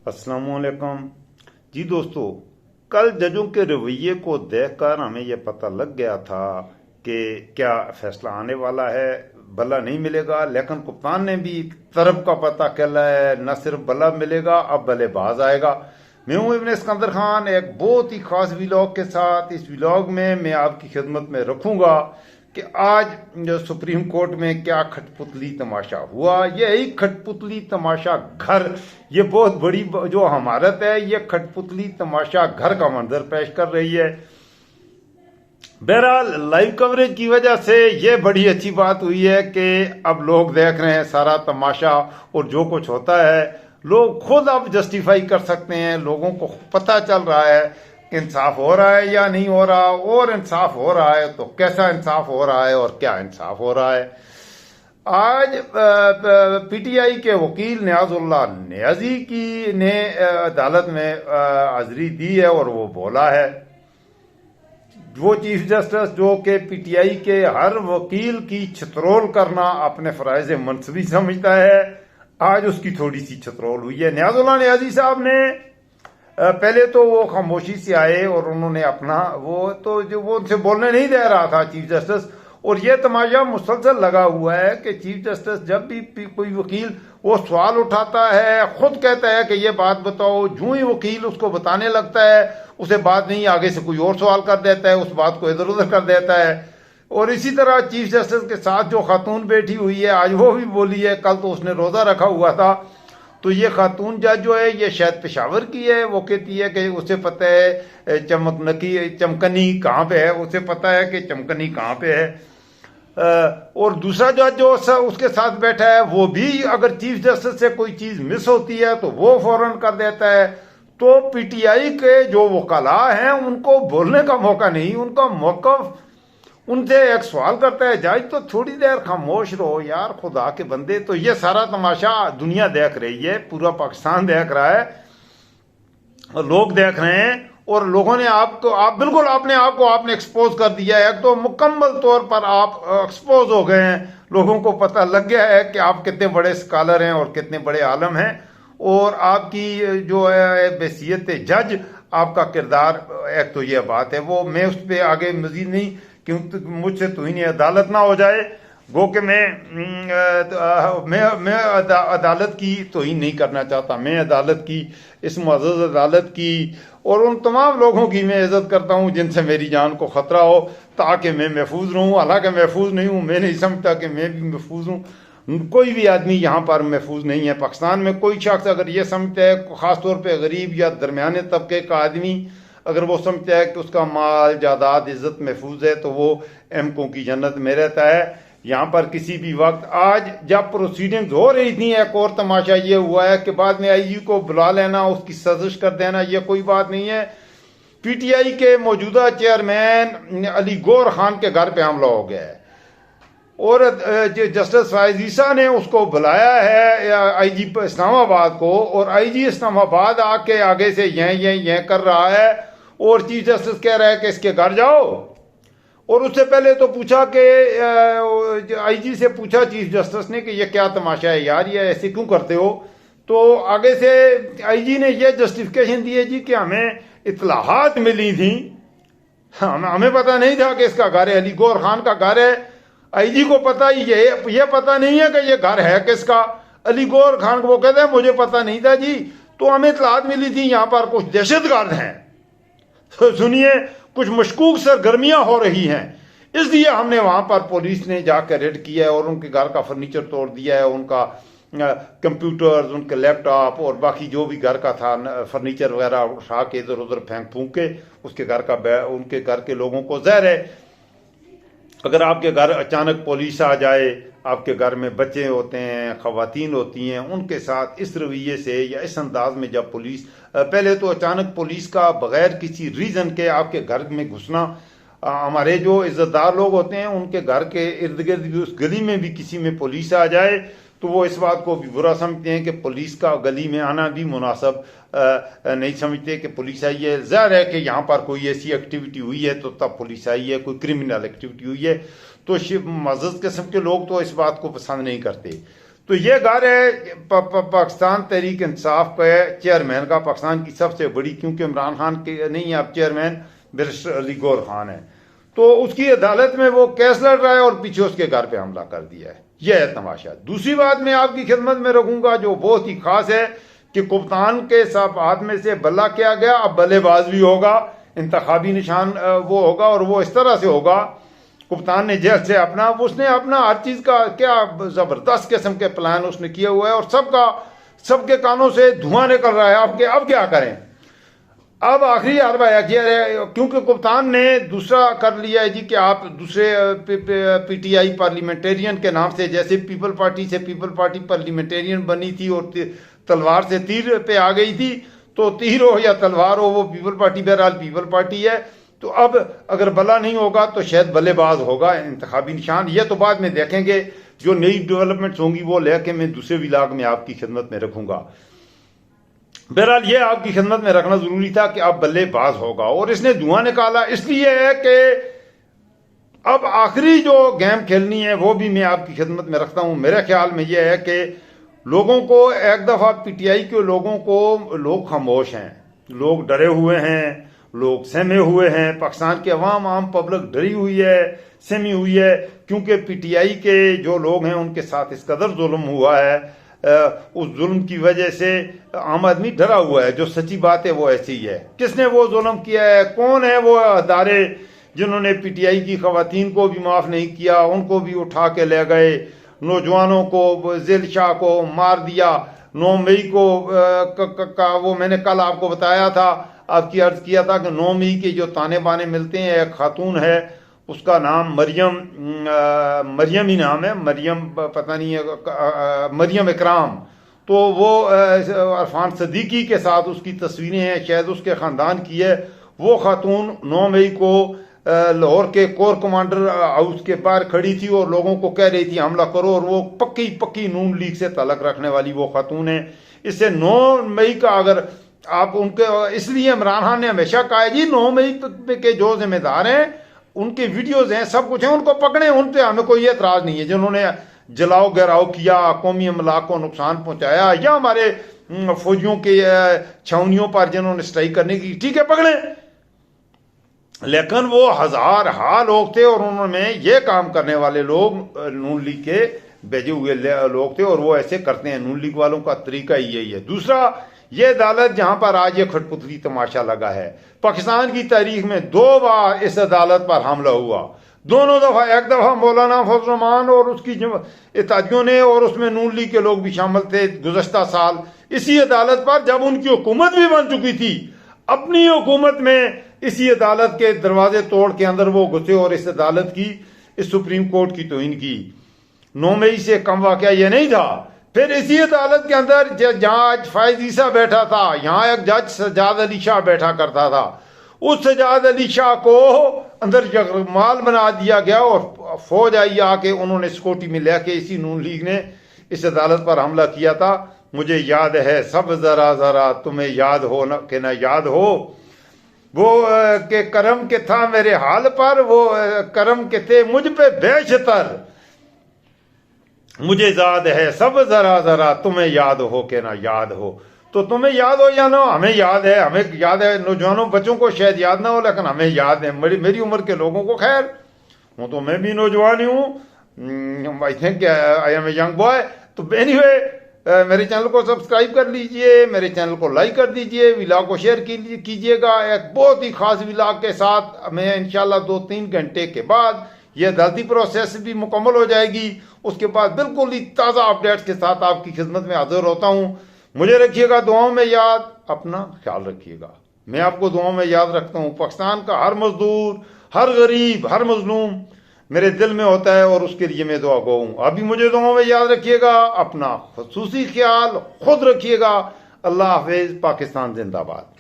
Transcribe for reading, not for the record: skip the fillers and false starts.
अस्सलामुअलैकुम जी दोस्तों। कल जजों के रवैये को देखकर हमें यह पता लग गया था कि क्या फैसला आने वाला है। भला नहीं मिलेगा, लेकिन कप्तान ने भी तरफ का पता चला है। न सिर्फ भला मिलेगा, अब बल्लेबाज आएगा। मैं हूं इब्ने सिकंदर खान, एक बहुत ही खास व्लॉग के साथ। इस व्लॉग में मैं आपकी खिदमत में रखूंगा कि आज जो सुप्रीम कोर्ट में क्या खटपुतली तमाशा हुआ। यही खटपुतली तमाशा घर, ये बहुत बड़ी जो हमारत है, ये खटपुतली तमाशा घर का मंजर पेश कर रही है। बहरहाल लाइव कवरेज की वजह से ये बड़ी अच्छी बात हुई है कि अब लोग देख रहे हैं सारा तमाशा, और जो कुछ होता है लोग खुद अब जस्टिफाई कर सकते हैं। लोगों को पता चल रहा है इंसाफ हो रहा है या नहीं हो रहा, और इंसाफ हो रहा है तो कैसा इंसाफ हो रहा है और क्या इंसाफ हो रहा है। आज पीटीआई के वकील नियाजुल्लाह नियाजी की ने अदालत में हाजिरी दी है, और वो बोला है, वो चीफ जस्टिस जो कि पीटीआई के हर वकील की छतरोल करना अपने फराइज मनसबी समझता है, आज उसकी थोड़ी सी छतरोल हुई है। नियाजुल्लाह नियाजी साहब ने पहले तो वो खामोशी से आए और उन्होंने अपना वो उनसे बोलने नहीं दे रहा था चीफ जस्टिस। और ये तमाशा मुसलसल लगा हुआ है कि चीफ जस्टिस जब भी कोई वकील वो सवाल उठाता है, खुद कहता है कि ये बात बताओ, जो ही वकील उसको बताने लगता है उसे बात नहीं, आगे से कोई और सवाल कर देता है, उस बात को इधर उधर कर देता है। और इसी तरह चीफ जस्टिस के साथ जो खातून बैठी हुई है, आज वो भी बोली है, कल तो उसने रोजा रखा हुआ था। तो ये खातून जज जो है, ये शायद पेशावर की है। वो कहती है कि उसे पता है चमकनी कहाँ पे है, उसे पता है कि चमकनी कहाँ पे है। और दूसरा जज जो उसके साथ बैठा है, वो भी अगर चीफ जस्टिस से कोई चीज मिस होती है तो वो फौरन कर देता है। तो पीटीआई के जो वकला हैं उनको बोलने का मौका नहीं, उनका मौकफ। उनसे एक सवाल करता है जज, तो थोड़ी देर खामोश रहो यार, खुदा के बंदे। तो ये सारा तमाशा दुनिया देख रही है, पूरा पाकिस्तान देख रहा है, लोग देख रहे हैं। और लोगों ने बिल्कुल अपने आप को आपने एक्सपोज कर दिया है। तो मुकम्मल तौर पर आप एक्सपोज हो गए हैं। लोगों को पता लग गया है कि आप कितने बड़े स्कॉलर हैं और कितने बड़े आलम हैं, और आपकी जो है हैसियत जज, आपका किरदार, एक तो यह बात है। वो मैं उस पर आगे मजीद नहीं, क्योंकि मुझसे तो ही नहीं अदालत ना हो जाए, गो कि मैं अदालत की तौहीन नहीं करना चाहता। मैं अदालत की, इस मुअज़्ज़ज़ अदालत की और उन तमाम लोगों की मैं इज्जत करता हूँ जिनसे मेरी जान को खतरा हो, ताकि मैं महफूज रहूँ। हालांकि महफूज नहीं हूँ, मैं नहीं समझता कि मैं भी महफूज हूँ। कोई भी आदमी यहाँ पर महफूज नहीं है। पाकिस्तान में कोई शख्स अगर ये समझता है, ख़ासतौर पर गरीब या दरमियाने तबके का आदमी, अगर वो समझता है कि उसका माल जायदाद इज्जत महफूज है, तो वो एमको की जन्नत में रहता है। यहाँ पर किसी भी वक्त, आज जब प्रोसीडिंग्स हो रही थी, एक और तमाशा ये हुआ है कि बाद में आईजी को बुला लेना, उसकी साजिश कर देना, ये कोई बात नहीं है। पीटीआई के मौजूदा चेयरमैन अली गौर खान के घर पे हमला हो गया है, और जस्टिस फायज ईसा ने उसको बुलाया है आईजी इस्लामाबाद को, और आईजी इस्लामाबाद आके आगे से यह कर रहा है, और चीफ जस्टिस कह रहा है कि इसके घर जाओ। और उससे पहले तो पूछा कि आईजी से पूछा चीफ जस्टिस ने कि ये क्या तमाशा है यार, ये ऐसे क्यों करते हो। तो आगे से आईजी ने यह जस्टिफिकेशन दी है जी कि हमें इत्तलाहात मिली थी, हमें पता नहीं था कि इसका घर है, अली गौर खान का घर है। आईजी को पता ही ये पता नहीं है कि ये घर है किसका। अली गौर खान को वो कहते हैं मुझे पता नहीं था जी, तो हमें इत्तलाहात मिली थी यहाँ पर कुछ दहशतगर्द हैं, तो सुनिए कुछ मशकूक सरगर्मियां हो रही हैं, इसलिए हमने वहां पर पुलिस ने जाकर रेड किया है और उनके घर का फर्नीचर तोड़ दिया है, उनका कंप्यूटर्स, उनके लैपटॉप और बाकी जो भी घर का था फर्नीचर वगैरह उठा के इधर उधर फेंक फूंक के उसके घर का, उनके घर के लोगों को ज़हर है। अगर आपके घर अचानक पुलिस आ जाए, आपके घर में बच्चे होते हैं, खवातीन होती हैं, उनके साथ इस रवैये से या इस अंदाज में जब पुलिस, पहले तो अचानक पुलिस का बगैर किसी रीज़न के आपके घर में घुसना, हमारे जो इज्जतदार लोग होते हैं उनके घर के इर्द गिर्द भी, उस गली में भी किसी में पुलिस आ जाए तो वो इस बात को भी बुरा समझते हैं कि पुलिस का गली में आना भी मुनासिब नहीं समझते कि पुलिस आई है। ज़ाहिर है कि यहाँ पर कोई ऐसी एक्टिविटी हुई है तो तब पुलिस आई है, कोई क्रिमिनल एक्टिविटी हुई है तो मज़्ज़ज़ किस्म के लोग तो इस बात को पसंद नहीं करते। तो ये घर है पाकिस्तान तहरीक इंसाफ के चेयरमैन का, पाकिस्तान की सबसे बड़ी, क्योंकि इमरान खान के नहीं अब चेयरमैन बैरिस्टर अली गौर खान है, तो उसकी अदालत में वो केस लड़ रहा है और पीछे उसके घर पे हमला कर दिया है। यह है तमाशा। दूसरी बात मैं आपकी खिदमत में रखूंगा जो बहुत ही खास है कि कप्तान के सब हाथ में से बल्ला किया गया, अब बल्लेबाज भी होगा, इंतखाबी निशान वो होगा, और वो इस तरह से होगा, कप्तान ने जेल से उसने अपना हर चीज का क्या जबरदस्त किस्म के प्लान उसने किए हुए है, और सबके कानों से धुआं निकल रहा है। अब क्या करें? अब आखिरी हरबा है क्योंकि कप्तान ने दूसरा कर लिया है जी कि आप दूसरे पीटीआई पार्लियामेंटेरियन के नाम से, जैसे पीपल पार्टी पार्लियामेंटेरियन बनी थी और तलवार से तीर पे आ गई थी, तो तीर हो या तलवार हो, वो पीपल पार्टी, बहरहाल पीपल पार्टी है। तो अब अगर बल्ला नहीं होगा तो शायद बल्लेबाज होगा, इंतखाबी निशान। ये तो बाद में देखेंगे, जो नई डेवलपमेंट्स होंगी वो लेके मैं दूसरे विलाग में आपकी खिदमत में रखूंगा। बहरहाल ये आपकी खिदमत में रखना जरूरी था कि अब बल्लेबाज होगा, और इसने धुआं निकाला इसलिए है कि अब आखिरी जो गेम खेलनी है वो भी मैं आपकी खिदमत में रखता हूं। मेरे ख्याल में यह है कि लोगों को एक दफा पीटीआई के लोगों को, लोग खामोश हैं, लोग डरे हुए हैं, लोग सहमे हुए हैं, पाकिस्तान के अवाम आम पब्लिक डरी हुई है, सहमी हुई है, क्योंकि पीटीआई के जो लोग हैं उनके साथ इस कदर जुल्म हुआ है, उस जुल्म की वजह से आम आदमी डरा हुआ है। जो सच्ची बात है वो ऐसी ही है। किसने वो जुल्म किया है? कौन है वो अदारे जिन्होंने पीटीआई की खवातीन को भी माफ नहीं किया, उनको भी उठा के ले गए, नौजवानों को, जिल शाह को मार दिया। 9 मई को वो मैंने कल आपको बताया था, आपकी अर्ज किया था कि 9 मई के जो ताने बाने मिलते हैं, एक खातून है, उसका नाम मरियम ही नाम है, मरियम पता नहीं है, मरियम इकराम। तो वो अरफान सदीकी के साथ उसकी तस्वीरें हैं, शायद उसके ख़ानदान की है। वो खातून 9 मई को लाहौर के कोर कमांडर हाउस के बाहर खड़ी थी और लोगों को कह रही थी हमला करो, और वो पक्की नून लीग से ताल्लुक रखने वाली वो खातून है। इससे 9 मई का अगर आप उनके, इसलिए इमरान खान ने हमेशा कहा है जी 9 मई के जो जिम्मेदार हैं उनके वीडियोज हैं, सब कुछ है, उनको पकड़े, उन पे हमें कोई एतराज नहीं है। जिन्होंने जलाओ गिराओ किया, कौमी अमलाक को नुकसान पहुंचाया, या हमारे फौजियों के छावनियों पर जिन्होंने स्ट्राइक करने की, ठीक है पकड़े, लेकिन वो हजार लोग थे और उन्होंने ये काम करने वाले लोग नून लीग के भेजे हुए लोग थे, और वो ऐसे करते हैं। नून लीग वालों का तरीका ही यही है। दूसरा, ये अदालत जहां पर आज ये खटपुतली तमाशा लगा है, पाकिस्तान की तारीख में 2 बार इस अदालत पर हमला हुआ। दोनों दफा, एक दफा मौलाना फजल रहमान और उसकी इत्तेहादियों ने, और उसमें नून लीग के लोग भी शामिल थे, गुज़श्ता साल इसी अदालत पर, जब उनकी हुकूमत भी बन चुकी थी, अपनी हुकूमत में इसी अदालत के दरवाजे तोड़ के अंदर वो घुसे और इस अदालत की, इस सुप्रीम कोर्ट की तौहीन की। 9 मई से कम वाकया ये नहीं था। फिर इसी अदालत के अंदर जहां आज फायज ईसा बैठा था, यहां एक जज सजाद अली शाह बैठा करता था। उस सजाद अली शाह को अंदर जगमाल बना दिया गया और फौज आई आके उन्होंने सिक्योरिटी में लेके इसी नून लीग ने इस अदालत पर हमला किया था। मुझे याद है सब, जरा तुम्हें याद हो न कि ना याद हो, वो के करम के था मेरे हाल पर, वो करम के थे मुझ पे बेशतर, मुझे याद है सब, जरा तुम्हें याद हो कि ना याद हो। तो तुम्हें याद हो या ना, हमें याद है, हमें याद है। नौजवानों बच्चों को शायद याद ना हो, लेकिन हमें याद है। मेरी उम्र के लोगों को, खैर वो तो मैं भी नौजवान ही हूँ, I think I am a young boy. तो एनीवे, मेरे चैनल को सब्सक्राइब कर लीजिए, मेरे चैनल को लाइक कर दीजिए, विलाग को शेयर कीजिएगा। एक बहुत ही खास विलाग के साथ मैं इंशाल्लाह 2-3 घंटे के बाद यह अदालती प्रोसेस भी मुकम्मल हो जाएगी। उसके बाद बिल्कुल ही ताज़ा अपडेट्स के साथ आपकी खिदमत में हाजिर होता हूँ। मुझे रखिएगा दुआओं में याद, अपना ख्याल रखिएगा। मैं आपको दुआओं में याद रखता हूँ। पाकिस्तान का हर मजदूर, हर गरीब, हर मजलूम मेरे दिल में होता है और उसके लिए मैं दुआ गो हूँ। अभी मुझे दुआओं में याद रखिएगा, अपना खुसूसी ख्याल खुद रखिएगा। अल्लाह हाफिज। पाकिस्तान जिंदाबाद।